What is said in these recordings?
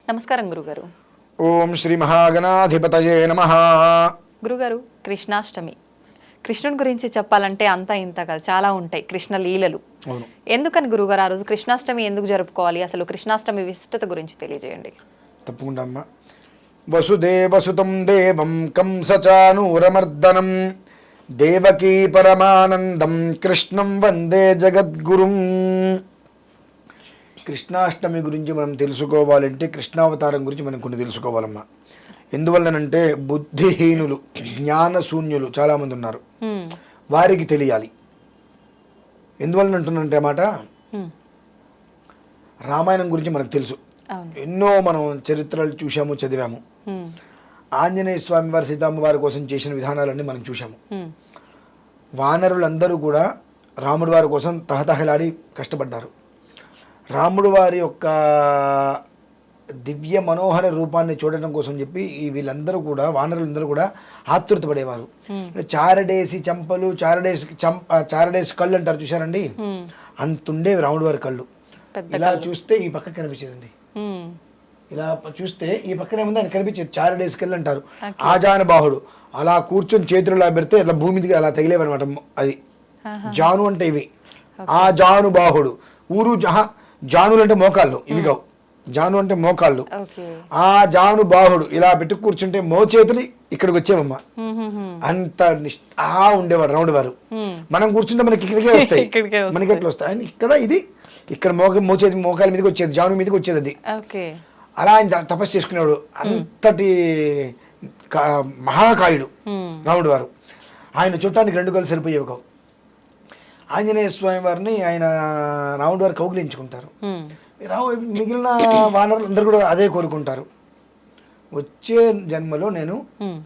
నమస్కారం గురుగారు. ఓం శ్రీ మహాగణాధిపతయే నమః. గురుగారు, కృష్ణాష్టమి, కృష్ణుడి గురించి చెప్పాలంటే అంతా ఇంత కాదు, చాలా ఉంటాయి కృష్ణ లీలలు. ఎందుకని గురుగారు ఆ రోజు కృష్ణాష్టమి ఎందుకు జరుపుకోవాలి? అసలు కృష్ణాష్టమి విశిష్టత గురించి తెలియజేయండి. తప్పకుండా అమ్మా. వసుదేవసుతం దేవం కంసచానూరమర్దనం దేవకీ పరమానందం కృష్ణం వందే జగద్గురుం. కృష్ణాష్టమి గురించి మనం తెలుసుకోవాలంటే కృష్ణావతారం గురించి మనం కొన్ని తెలుసుకోవాలమ్మా. ఎందువల్లనంటే బుద్ధిహీనులు, జ్ఞానశూన్యులు చాలామంది ఉన్నారు, వారికి తెలియాలి. ఎందువల్ల అంటున్నంటే మాట, రామాయణం గురించి మనకు తెలుసు, ఎన్నో మనం చరిత్రలు చూసాము, చదివాము. ఆంజనేయ స్వామి వారి, సీతమ్మ వారి కోసం చేసిన విధానాలన్నీ మనం చూసాము. వానరులందరూ కూడా రాముడి వారి కోసం తహతహలాడి కష్టపడ్డారు. రాముడు వారి యొక్క దివ్య మనోహర రూపాన్ని చూడడం కోసం చెప్పి ఈ వీళ్ళందరూ కూడా, వానరులందరూ కూడా ఆతృతపడేవారు. చారడేసి చంపలు, చారడేసి కళ్ళు అంటారు చూసారండి, అంతుండేవి రాముడు వారి కళ్ళు. ఇలా చూస్తే ఈ పక్క కనిపించేదండి, ఇలా చూస్తే ఈ పక్కనే ఉంది ఆయన కనిపించేది. చారడేసి కళ్ళు అంటారు. ఆజానుబాహుడు అలా కూర్చొని చేతులు ఇలా పెడితే ఇట్లా భూమి మీదకి అలా తగిలేవన్నమాట. అది జాను అంటే ఇవి. ఆ జానుబాహుడు ఊరు జానులు అంటే మోకాళ్ళు, ఇవి కావు. జాను అంటే మోకాళ్ళు. ఆ జాను బాహుడు ఇలా పెట్టి కూర్చుంటే మోచేతులు ఇక్కడికి వచ్చేవమ్మా. అంత ఉండేవారు రాముడు వారు. మనం కూర్చుంటే మనకి ఇక్కడికే వస్తాయి, మనకి ఎట్లా వస్తాయి. ఆయన ఇక్కడ ఇది ఇక్కడ మోకాల మీదకి వచ్చేది, జాను మీదకి వచ్చేది అది. అలా ఆయన తపస్సు చేసుకునేవాడు. అంతటి మహాకాయుడు రాముడు వారు. ఆయన చూడటానికి రెండు కళ్ళు సరిపోయేవి కావు. ఆంజనేయ స్వామి వారిని ఆయన రాముడు వారు కౌగిలించుకుంటారు. మిగిలిన వానరులు అందరూ కూడా అదే కోరుకుంటారు. వచ్చే జన్మలో నేను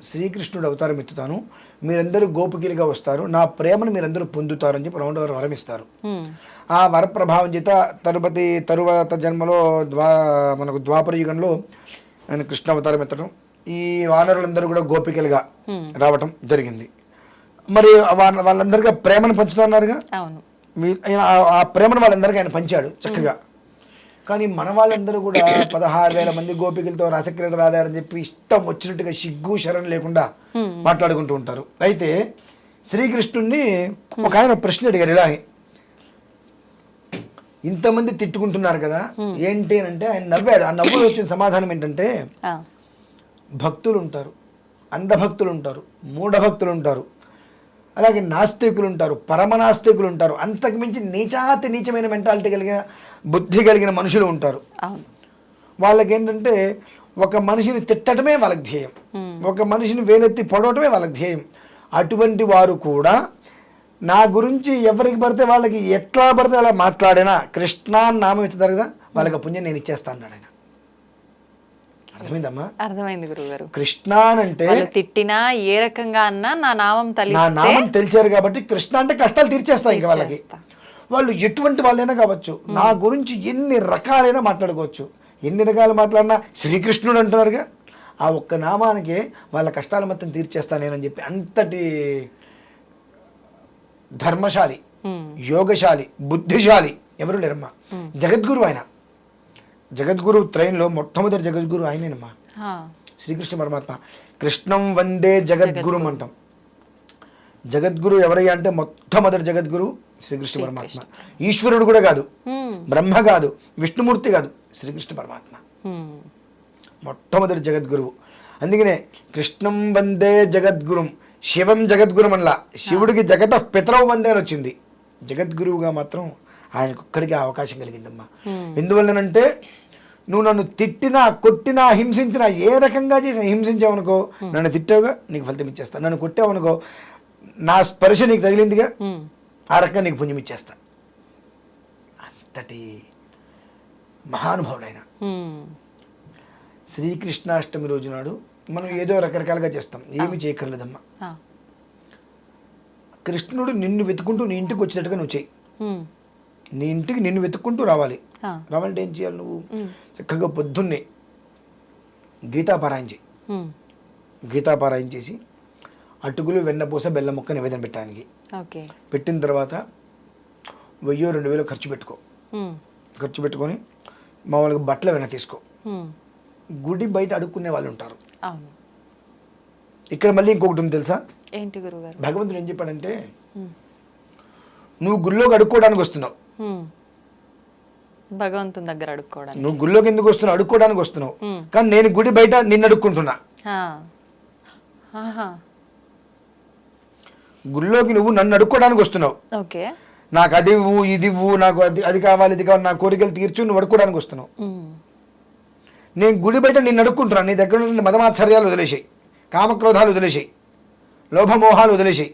శ్రీకృష్ణుడు అవతారం ఎత్తుతాను, మీరందరూ గోపికలుగా వస్తారు, నా ప్రేమను మీరందరూ పొందుతారు అని చెప్పి రాముడు వారు వరమిస్తారు. ఆ వరప్రభావం చేత తరువాత జన్మలో మనకు ద్వాపర యుగంలో ఆయన కృష్ణ అవతారం ఎత్తడం, ఈ వానరులందరూ కూడా గోపికలుగా రావటం జరిగింది. మరి వాళ్ళందరికీ ప్రేమను పంచుతున్నారుగా, ఆ ప్రేమను వాళ్ళందరికీ ఆయన పంచాడు చక్కగా. కానీ మన వాళ్ళందరూ కూడా 16,000 మంది గోపికలతో రసక్రీడలు ఆడారని చెప్పి ఇష్టం వచ్చినట్టుగా సిగ్గు శరం లేకుండా మాట్లాడుకుంటూ ఉంటారు. అయితే శ్రీకృష్ణుడిని ఒక ఆయన ప్రశ్న అడిగారు, ఇలా ఇంతమంది తిట్టుకుంటున్నారు కదా ఏంటి అని అంటే ఆయన నవ్వాడు. ఆ నవ్వులు వచ్చిన సమాధానం ఏంటంటే, భక్తులు ఉంటారు, అంధభక్తులు ఉంటారు, మూఢభక్తులు ఉంటారు, అలాగే నాస్తికులు ఉంటారు, పరమనాస్తికులు ఉంటారు, అంతకు మించి నీచమైన మెంటాలిటీ కలిగిన, బుద్ధి కలిగిన మనుషులు ఉంటారు. వాళ్ళకి ఏంటంటే ఒక మనిషిని తిట్టడమే వాళ్ళకి ధ్యేయం, ఒక మనిషిని వేలెత్తి పొడవటమే వాళ్ళకి ధ్యేయం. అటువంటి వారు కూడా నా గురించి ఎవరికి పడితే వాళ్ళకి ఎట్లా పడితే అలా మాట్లాడినా కృష్ణ నామం ఇస్తారు కదా, వాళ్ళకి పుణ్యం నేను ఇచ్చేస్తా అన్నాడు ఆయన. అర్థమైందమ్మా? అర్థమైంది గురుగారు. కృష్ణ అంటే తిట్టినా ఏ రకంగా అన్నా నా నామం తెలిచారు కాబట్టి కృష్ణ అంటే కష్టాలు తీర్చేస్తా. ఇంకా వాళ్ళకి వాళ్ళు ఎటువంటి వాళ్ళైనా కావచ్చు, నా గురించి ఎన్ని రకాలైనా మాట్లాడుకోవచ్చు, ఎన్ని రకాలు మాట్లాడినా శ్రీకృష్ణుడు అంటున్నారుగా, ఆ ఒక్క నామానికి వాళ్ళ కష్టాలు మొత్తం తీర్చేస్తా నేనని చెప్పి అంతటి ధర్మశాలి, యోగశాలి, బుద్ధిశాలి ఎవరు లేరమ్మా. జగద్గురు ఆయన. జగద్గురు ట్రైన్లో మొట్టమొదటి జగద్గురు ఆయనేనమ్మా, శ్రీకృష్ణ పరమాత్మ. కృష్ణం వందే జగద్గురు అంటాం. జగద్గురు ఎవరయ్యా అంటే మొట్టమొదటి జగద్గురు శ్రీకృష్ణ పరమాత్మ. ఈశ్వరుడు కూడా కాదు, బ్రహ్మ కాదు, విష్ణుమూర్తి కాదు, శ్రీకృష్ణ పరమాత్మ మొట్టమొదటి జగద్గురువు. అందుకనే కృష్ణం వందే జగద్గురుం, శివం జగద్గురం అనలా. శివుడికి జగత పితరవు వందే అని వచ్చింది, జగద్గురువుగా మాత్రం ఆయనకు ఒక్కడికి అవకాశం కలిగిందమ్మా. ఎందువల్లనంటే నువ్వు నన్ను తిట్టినా, కొట్టినా, హింసించినా, ఏ రకంగా చేసినా, హింసించావనుకో నన్ను తిట్టావుగా నీకు ఫలితం ఇచ్చేస్తా, నన్ను కొట్టావనుకో నా స్పర్శ నీకు తగిలిందిగా ఆ రకంగా నీకు పుణ్యం ఇచ్చేస్తా. అంతటి మహానుభావుడైన శ్రీకృష్ణాష్టమి రోజు నాడు మనం ఏదో రకరకాలుగా చేస్తాం, ఏమి చేయక్కర్లేదమ్మా. కృష్ణుడు నిన్ను వెతుకుంటూ నీ ఇంటికి వచ్చేటట్టుగా నువ్వు చెయ్యి. నీ ఇంటికి నిన్ను వెతుక్కుంటూ రావాలి. రావాలంటే ఏం చేయాలి? నువ్వు చక్కగా పొద్దున్నే గీతాపారాయణ చేయి. గీతాపారాయణ చేసి అటుకులు, వెన్నపూస, బెల్లం ముక్క నివేదన పెట్టడానికి పెట్టిన తర్వాత 1000-2000 ఖర్చు పెట్టుకో. ఉమ్, ఖర్చు పెట్టుకొని మామూలుగా బట్టలు ఏమైనా తీసుకో. ఉమ్, గుడి బయట అడుక్కునే వాళ్ళు ఉంటారు. అవును. ఇక్కడ మళ్ళీ ఇంకొకటి ఉంది తెలుసా, ఏంటి గురుగారు? భగవంతుడు ఏం చెప్పాడంటే ఉమ్, నువ్వు గుళ్ళోకి అడుక్కోవడానికి వస్తున్నావు. ఉమ్, భగవంతుని దగ్గర అడుక్కోవడానికి. నువ్వు గుళ్ళోకి ఎందుకు వస్తున్నావు? అడుక్కోవడానికి వస్తున్నావు. ఉమ్, కానీ నేను గుడి బయట నిన్ను అడుక్కుంటున్నా. ఆ, ఆహా, గుళ్ళోకి నువ్వు నన్ను అడుక్కోవడానికి వస్తున్నావు. ఓకే. నాకు అది ఇవ్వు, ఇది ఇవ్వు, నాకు అది కావాలి, ఇది కావాలి, నా కోరికలు తీర్చు, నువ్వు అడుక్కోవడానికి వస్తున్నావు. ఉమ్, నేను గుడి బయట నిన్ను అడుక్కుంటున్నాను. నీ దగ్గర నుండి మదమాత్సర్యాలు వదిలేసాయి, కామక్రోధాలు వదిలేసాయి, లోభమోహాలు వదిలేసాయి,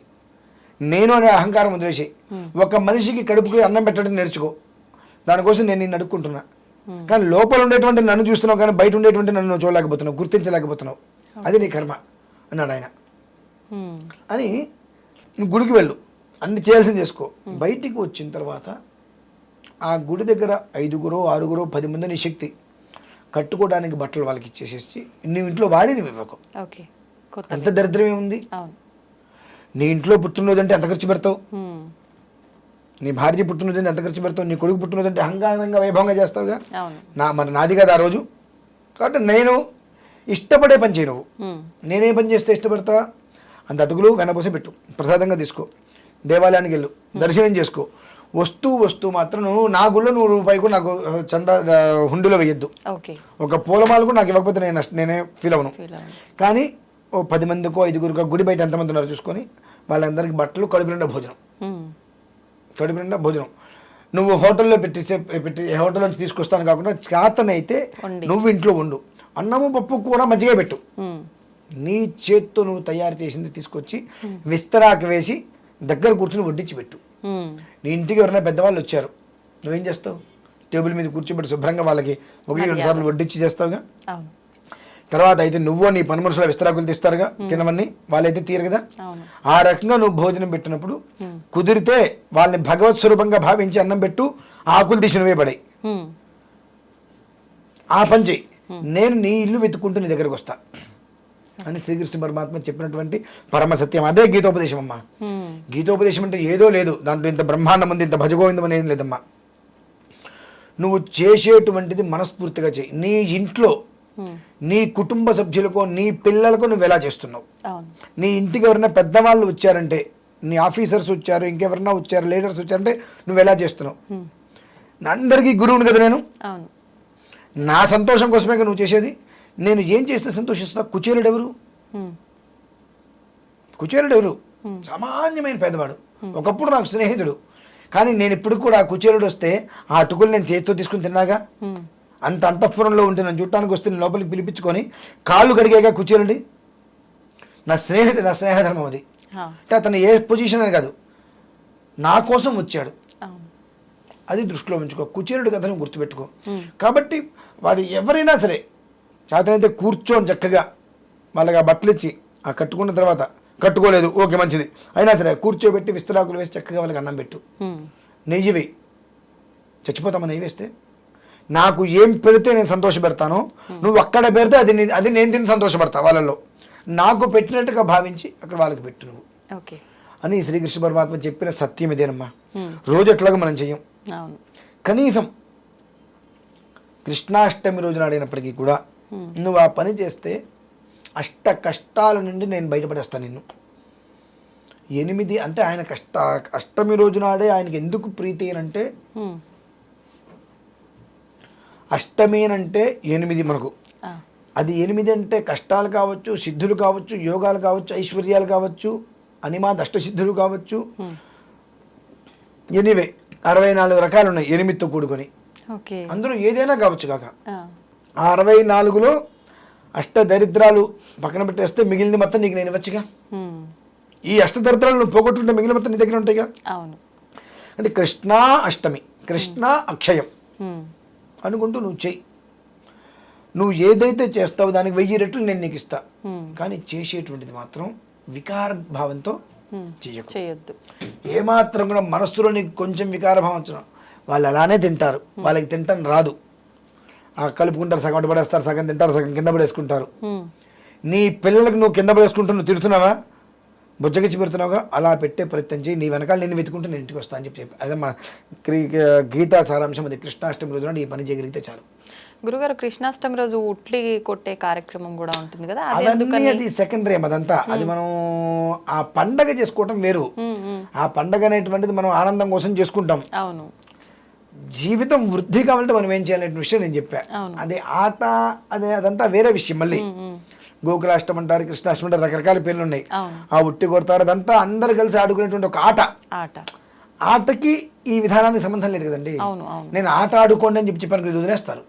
నేను అనే అహంకారం వదిలేసాయి. ఒక మనిషికి కడుపుకి అన్నం పెట్టడం నేర్చుకో. దానికోసం నేను నిన్ను అడుక్కుంటున్నా. కానీ లోపల ఉండేటువంటి నన్ను చూస్తున్నావు, కానీ బయట ఉండేటువంటి నన్ను నువ్వు చూడలేకపోతున్నావు, గుర్తించలేకపోతున్నావు. అది నీ కర్మ అన్నాడు ఆయన. ఉమ్, అని నువ్వు గుడికి వెళ్ళు, అన్ని చేయాల్సింది చేసుకో. బయటికి వచ్చిన తర్వాత ఆ గుడి దగ్గర 5గురో 6గురో 10 మంది నీ శక్తి కట్టుకోవడానికి బట్టలు వాళ్ళకి ఇచ్చేసేసి నువ్వు ఇంట్లో వాడి నువ్వు ఇవ్వకు. ఓకే. కొత్త. అంత దరిద్రం ఏముంది? అవును. నీ ఇంట్లో పుట్టినరోజు అంటే ఎంత ఖర్చు పెడతావు? ఉమ్, నీ భార్య పుట్టినరోజు అంటే ఎంత ఖర్చు పెడతావు? నీ కొడుకు పుట్టినరోజు అంటే అహంకారంగా వైభవంగా చేస్తావుగా. అవును. మరి నాది కదా ఆ రోజు. కాబట్టి నేను ఇష్టపడే పని చేయి. నువ్వు ఉమ్, నేనే పని చేస్తే ఇష్టపడతా? అంత అటుకులు వెనపోసే పెట్టు, ప్రసాదంగా తీసుకో, దేవాలయానికి వెళ్ళు, దర్శనం చేసుకో. వస్తూ మాత్రం నువ్వు నా గుళ్ళో ₹1 కూడా నాకు చందా హుండీలో వేయద్దు. ఓకే. ఒక పూలమాల కూడా నాకు ఇవ్వకపోతే నేనే ఫీల్ అవను. కానీ ఓ 10 మందికో 5గురికో గుడి బయట ఎంతమంది ఉన్నారో చూసుకొని వాళ్ళందరికీ బట్టలు, కడుపు నిండా భోజనం. ఉమ్, కడుపు నిండా భోజనం నువ్వు హోటల్లో పెట్టి హోటల్ నుంచి తీసుకొస్తాను కాకుండా చేతనైతే నువ్వు ఇంట్లో ఉండు. అన్నము, పప్పు, కూర, మజ్జిగ పెట్టు. ఉమ్, నీ చేత్తో నువ్వు తయారు చేసింది తీసుకొచ్చి విస్తరాకు వేసి దగ్గర కూర్చుని వడ్డించి పెట్టు. ఉమ్, నీ ఇంటికి ఎవరైనా పెద్దవాళ్ళు వచ్చారు, నువ్వేం చేస్తావు? టేబుల్ మీద కూర్చోబెట్టి శుభ్రంగా వాళ్ళకి 1-2 సార్లు వడ్డించి చేస్తావుగా. అవును. తర్వాత అయితే నువ్వు నీ పని మనుషుల విస్తరాకులు తీస్తారుగా, తినవన్నీ వాళ్ళైతే తీరు కదా. అవును. ఆ రకంగా నువ్వు భోజనం పెట్టినప్పుడు కుదిరితే వాళ్ళని భగవత్ స్వరూపంగా భావించి అన్నం పెట్టు, ఆకులు తీసి నువ్వే పడాయి. ఉమ్, ఆ పని చెయ్యి. నేను నీ ఇల్లు వెతుక్కుంటూ నీ దగ్గరకు వస్తా అని శ్రీకృష్ణ పరమాత్మ చెప్పినటువంటి పరమ సత్యం. అదే గీతోపదేశం అమ్మా. ఉమ్, గీతోపదేశం అంటే ఏదో లేదు, దాంట్లో ఇంత బ్రహ్మాండం ఉంది, ఇంత భజగోవిందం అనేది లేదమ్మా. నువ్వు చేసేటువంటిది మనస్ఫూర్తిగా చెయ్యి. నీ ఇంట్లో నీ కుటుంబ సభ్యులకో నీ పిల్లలకో నువ్వు ఎలా చేస్తున్నావు? అవును. నీ ఇంటికి ఎవరైనా పెద్దవాళ్ళు వచ్చారంటే, నీ ఆఫీసర్స్ వచ్చారు, ఇంకెవరన్నా వచ్చారు, లీడర్స్ వచ్చారంటే నువ్వు ఎలా చేస్తున్నావు? అందరికీ గురువుని కదా నేను. అవును. నా సంతోషం కోసమే నువ్వు చేసేది. నేను ఏం చేస్తే సంతోషిస్తా? కుచేలుడు ఎవరు? ఉమ్, కుచేలుడు ఎవరు? సామాన్యమైన పేదవాడు, ఒకప్పుడు నాకు స్నేహితుడు. కానీ నేను ఇప్పుడు కూడా ఆ కుచేలుడు వస్తే ఆ అటుకులు నేను చేతితో తీసుకుని తిన్నాగా. ఉమ్, అంత అంతఃపురంలో ఉంటే నన్ను చూడటానికి వస్తే నేను లోపలికి పిలిపించుకొని కాళ్ళు కడిగాగా కుచేలుడి. నా స్నేహధర్మం అది. అంటే అతను ఏ పొజిషన్ అని కాదు, నా కోసం వచ్చాడు. అవును. అది దృష్టిలో ఉంచుకో. కుచేలుడి కథను గుర్తుపెట్టుకో. కాబట్టి వాడు ఎవరైనా సరే చేతనైతే కూర్చొని చక్కగా వాళ్ళకి ఆ బట్టలు ఇచ్చి ఆ కట్టుకున్న తర్వాత, కట్టుకోలేదు ఓకే మంచిది, అయినా సరే కూర్చోబెట్టి విస్తరాకులు వేసి చక్కగా వాళ్ళకి అన్నం పెట్టు. ఉమ్, నెయ్యి వేయి. చచ్చిపోతామా నెయ్యి వేస్తే? నాకు ఏం పెడితే నేను సంతోషపెడతానో నువ్వు అక్కడ పెడితే అది నేను తిని సంతోషపడతా. వాళ్ళల్లో నాకు పెట్టినట్టుగా భావించి అక్కడ వాళ్ళకి పెట్టు నువ్వు. ఓకే. అని శ్రీకృష్ణ పరమాత్మ చెప్పిన సత్యం ఇదేనమ్మా. రోజు ఎట్లాగో మనం చెయ్యం. అవును. కనీసం కృష్ణాష్టమి రోజున ఆడినప్పటికీ కూడా నువ్వు ఆ పని చేస్తే అష్ట కష్టాల నుండి నేను బయటపడేస్తాను నిన్ను. 8 అంటే ఆయన అష్టమి రోజునాడే ఆయనకి ఎందుకు ప్రీతి అంటే, ఉమ్, అష్టమి అంటే 8 మనకు. ఆ, అది 8 అంటే కష్టాలు కావచ్చు, సిద్ధులు కావచ్చు, యోగాలు కావచ్చు, ఐశ్వర్యాలు కావచ్చు, అనిమాద్ అష్టసిద్ధులు కావచ్చు. ఎనివే 64 రకాలు ఉన్నాయి 8తో కూడుకొని. ఓకే. అందులో ఏదైనా కావచ్చు కాక. ఆ, ఆ 64లో అష్ట దరిద్రాలు పక్కన పెట్టేస్తే మిగిలిన మొత్తం నీకు నేను ఇవ్వచ్చుగా. ఉమ్, ఈ అష్ట దరిద్రాలు నువ్వు పోగొట్టుకుంటే మిగిలిన మొత్తం నీ దగ్గర ఉంటాయిగా. అవును. అంటే కృష్ణ అష్టమి, కృష్ణ అక్షయం ఉమ్, అనుకుంటూ నువ్వు చెయ్యి. నువ్వు ఏదైతే చేస్తావో దానికి 1000 రెట్లు నేను నీకు ఇస్తా. కానీ చేసేటువంటిది మాత్రం వికార భావంతో చేయొద్దు. ఏమాత్రం కూడా మనస్సులో నీకు కొంచెం వికార భావం వచ్చిన వాళ్ళు అలానే తింటారు. వాళ్ళకి తింటాను రాదు. కలుపుకుంటారు, సగం పడేస్తారు, సగం తింటారు, సగం కింద పడేసుకుంటారు. నీ పిల్లలకు నువ్వు కింద పడేసుకుంటూ నువ్వు తిడుతున్నావా? బుజ్జగిచ్చి పెడుతున్నావుగా అలా పెట్టే ప్రయత్నం చేయి, నీ వెనకాల నేను వెతుకుంటే నేను ఇంటికి వస్తా అని చెప్పి అదే మా గీతా సారాంశం అది. కృష్ణాష్టమి రోజున ఈ పని చేయగలిగితే చాలు. గురుగారు కృష్ణాష్టమి రోజు ఉట్లి కొట్టే కార్యక్రమం కూడా ఉంటుంది కదా, అవన్నీ అది సెకండరీ అదంతా. అది మనం ఆ పండగ చేసుకోవటం వేరు. ఆ పండగ అనేటువంటిది మనం ఆనందం కోసం చేసుకుంటాం. అవును. జీవితం వృద్ధి కావాలంటే మనం ఏం చేయాలనే విషయం నేను చెప్పా. అది ఆట అదంతా వేరే విషయం. మళ్ళీ గోకులాష్టమి అంటారు, కృష్ణాష్టమి అంటారు, రకరకాల పేర్లు ఉన్నాయి. ఆ ఉట్టి కొడతారు, అదంతా అందరు కలిసి ఆడుకునేటువంటి ఒక ఆట. ఆటకి ఈ విధానానికి సంబంధం లేదు కదండి. నేను ఆట ఆడుకోండి అని చెప్పాను, ఇది వదిలేస్తారు,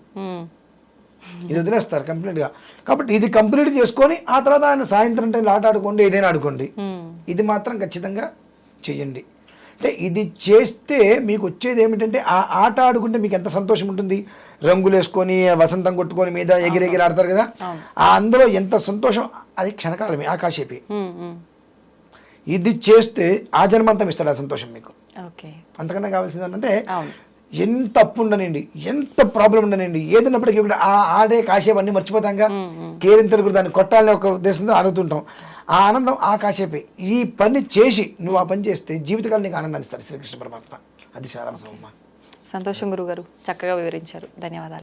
ఇది వదిలేస్తారు కంప్లీట్ గా. కాబట్టి ఇది కంప్లీట్ చేసుకొని ఆ తర్వాత ఆయన సాయంత్రం టైంలో ఆట ఆడుకోండి, ఏదైనా ఆడుకోండి, ఇది మాత్రం ఖచ్చితంగా చెయ్యండి. అంటే ఇది చేస్తే మీకు వచ్చేది ఏమిటంటే ఆ ఆట ఆడుకుంటే మీకు ఎంత సంతోషం ఉంటుంది. రంగులు వేసుకొని వసంతం కొట్టుకొని మీద ఎగిరెగిరి ఆడతారు కదా, ఆ అందులో ఎంత సంతోషం, అది క్షణకాలమే, ఆకాశేపి. ఇది చేస్తే ఆ జన్మంతం ఇస్తాడు ఆ సంతోషం మీకు. అంతకన్నా కావాల్సింది అంటే ఎంత అప్పు ఉండనండి, ఎంత ప్రాబ్లం ఉండనండి, ఏదన్నప్పటికీ కూడా ఆ ఆడే కాసేపు అన్ని మర్చిపోతాంగా, కేరింతలు కూడా దాన్ని కొట్టాలని ఒక ఉద్దేశంతో ఆడుతుంటాం. ఆ ఆనందం ఆ కాసేపే. ఈ పని చేసి నువ్వు ఆ పని చేస్తే జీవితకాలం నీకు ఆనందాన్ని ఇస్తాడు శ్రీకృష్ణ పరమాత్మ. అది సారాంశం అమ్మా. సంతోషం గురుగారు, చక్కగా వివరించారు. ధన్యవాదాలు.